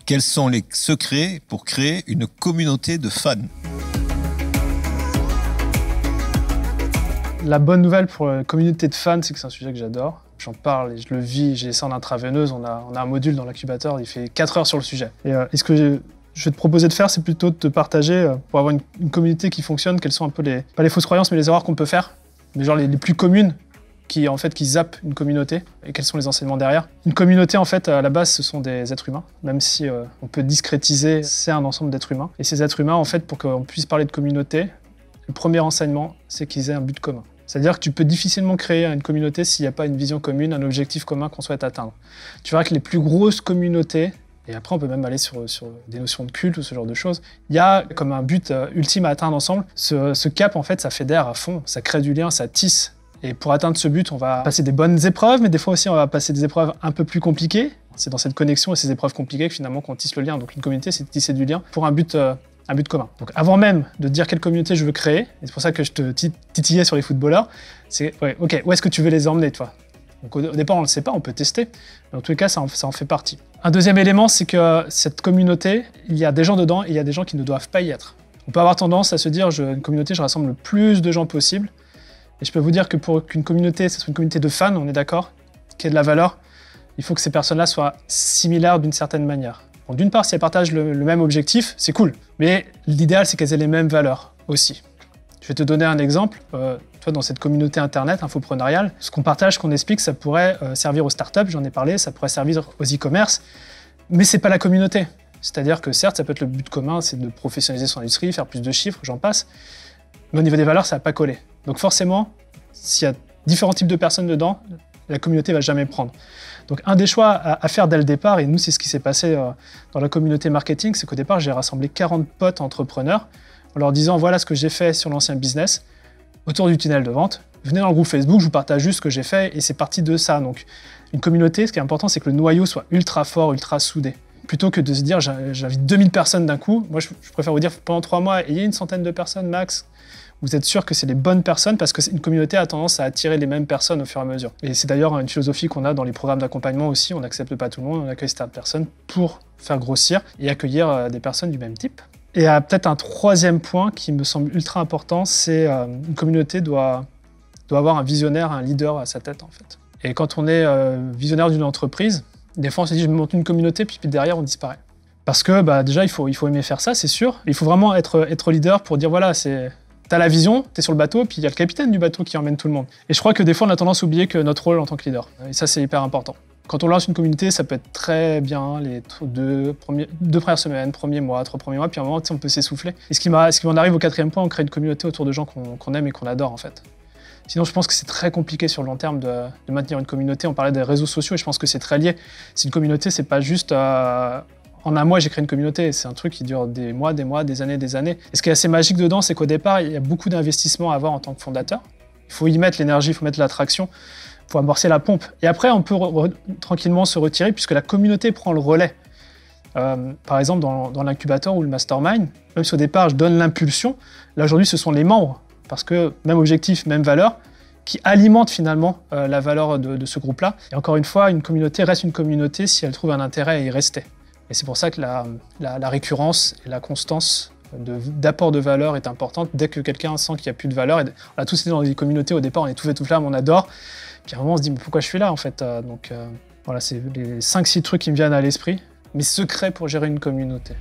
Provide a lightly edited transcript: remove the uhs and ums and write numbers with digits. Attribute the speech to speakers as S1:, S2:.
S1: Quels sont les secrets pour créer une communauté de fans?
S2: La bonne nouvelle pour la communauté de fans, c'est que c'est un sujet que j'adore. J'en parle et je le vis, j'ai ça en intraveineuse. On a un module dans l'incubateur, il fait 4 heures sur le sujet. Et ce que je vais te proposer de faire, c'est plutôt de te partager, pour avoir une communauté qui fonctionne, quelles sont un peu pas les fausses croyances, mais les erreurs qu'on peut faire, mais genre les plus communes, qui zappent une communauté, et quels sont les enseignements derrière. Une communauté, en fait, à la base, ce sont des êtres humains, même si on peut discrétiser, c'est un ensemble d'êtres humains. Et ces êtres humains, en fait, pour qu'on puisse parler de communauté, le premier enseignement, c'est qu'ils aient un but commun. C'est-à-dire que tu peux difficilement créer une communauté s'il n'y a pas une vision commune, un objectif commun qu'on souhaite atteindre. Tu verras que les plus grosses communautés, et après on peut même aller sur des notions de culte ou ce genre de choses, il y a comme un but ultime à atteindre ensemble. Ce cap, en fait, ça fédère à fond, ça crée du lien, ça tisse. Et pour atteindre ce but, on va passer des bonnes épreuves, mais des fois aussi on va passer des épreuves un peu plus compliquées. C'est dans cette connexion et ces épreuves compliquées que finalement qu'on tisse le lien. Donc une communauté, c'est de tisser du lien pour un but commun. Donc avant même de dire quelle communauté je veux créer, et c'est pour ça que je te titillais sur les footballeurs, c'est ok, où est-ce que tu veux les emmener, toi? Donc au départ, on ne le sait pas, on peut tester, mais en tous les cas, ça en fait partie. Un deuxième élément, c'est que cette communauté, il y a des gens dedans et il y a des gens qui ne doivent pas y être. On peut avoir tendance à se dire, une communauté, je rassemble le plus de gens possible. Et je peux vous dire que pour qu'une communauté, ce soit une communauté de fans, on est d'accord, qui ait de la valeur, il faut que ces personnes-là soient similaires d'une certaine manière. Bon, d'une part, si elles partagent le même objectif, c'est cool. Mais l'idéal, c'est qu'elles aient les mêmes valeurs aussi. Je vais te donner un exemple. Toi, dans cette communauté internet, infoprenariale, ce qu'on partage, ce qu'on explique, ça pourrait servir aux startups, j'en ai parlé, ça pourrait servir aux e-commerce, mais c'est pas la communauté. C'est-à-dire que certes, ça peut être le but commun, c'est de professionnaliser son industrie, faire plus de chiffres, j'en passe, mais au niveau des valeurs, ça va pas coller. Donc forcément, s'il y a différents types de personnes dedans, la communauté va jamais prendre. Donc un des choix à faire dès le départ, et nous c'est ce qui s'est passé dans la communauté marketing, c'est qu'au départ j'ai rassemblé 40 potes entrepreneurs en leur disant voilà ce que j'ai fait sur l'ancien business, autour du tunnel de vente, venez dans le groupe Facebook, je vous partage juste ce que j'ai fait et c'est parti de ça. Donc une communauté, ce qui est important c'est que le noyau soit ultra fort, ultra soudé. Plutôt que de se dire j'invite 2000 personnes d'un coup, moi je préfère vous dire pendant 3 mois, ayez une centaine de personnes max. Vous êtes sûr que c'est les bonnes personnes parce qu'une communauté a tendance à attirer les mêmes personnes au fur et à mesure. Et c'est d'ailleurs une philosophie qu'on a dans les programmes d'accompagnement aussi. On n'accepte pas tout le monde, on accueille certaines personnes pour faire grossir et accueillir des personnes du même type. Et peut-être un troisième point qui me semble ultra important, c'est une communauté doit avoir un visionnaire, un leader à sa tête en fait. Et quand on est visionnaire d'une entreprise, des fois on se dit je me monte une communauté puis derrière on disparaît. Parce que déjà il faut aimer faire ça, c'est sûr. Il faut vraiment être leader pour dire voilà c'est... T'as la vision, t'es sur le bateau, puis il y a le capitaine du bateau qui emmène tout le monde. Et je crois que des fois, on a tendance à oublier que notre rôle en tant que leader. Et ça, c'est hyper important. Quand on lance une communauté, ça peut être très bien les 2 premières semaines, 3 premiers mois, puis à un moment, on peut s'essouffler. Et ce qui m'en arrive au 4e point, on crée une communauté autour de gens qu'on aime et qu'on adore, en fait. Sinon, je pense que c'est très compliqué sur le long terme de maintenir une communauté. On parlait des réseaux sociaux, et je pense que c'est très lié. Si une communauté, c'est pas juste... En un mois, j'ai créé une communauté. C'est un truc qui dure des mois, des années, des années. Et ce qui est assez magique dedans, c'est qu'au départ, il y a beaucoup d'investissements à avoir en tant que fondateur. Il faut y mettre l'énergie, il faut mettre l'attraction, il faut amorcer la pompe. Et après, on peut tranquillement se retirer puisque la communauté prend le relais. Par exemple, dans l'incubateur ou le mastermind, même si au départ, je donne l'impulsion, là, aujourd'hui, ce sont les membres. Parce que même objectif, même valeur, qui alimentent finalement la valeur de ce groupe-là. Et encore une fois, une communauté reste une communauté si elle trouve un intérêt à y rester. Et c'est pour ça que la récurrence et la constance d'apport de valeur est importante. Dès que quelqu'un sent qu'il n'y a plus de valeur, et on a tous été dans des communautés, au départ on est tout fait tout flamme, on adore, puis à un moment on se dit mais pourquoi je suis là en fait voilà, c'est les 5-6 trucs qui me viennent à l'esprit, mes secrets pour gérer une communauté.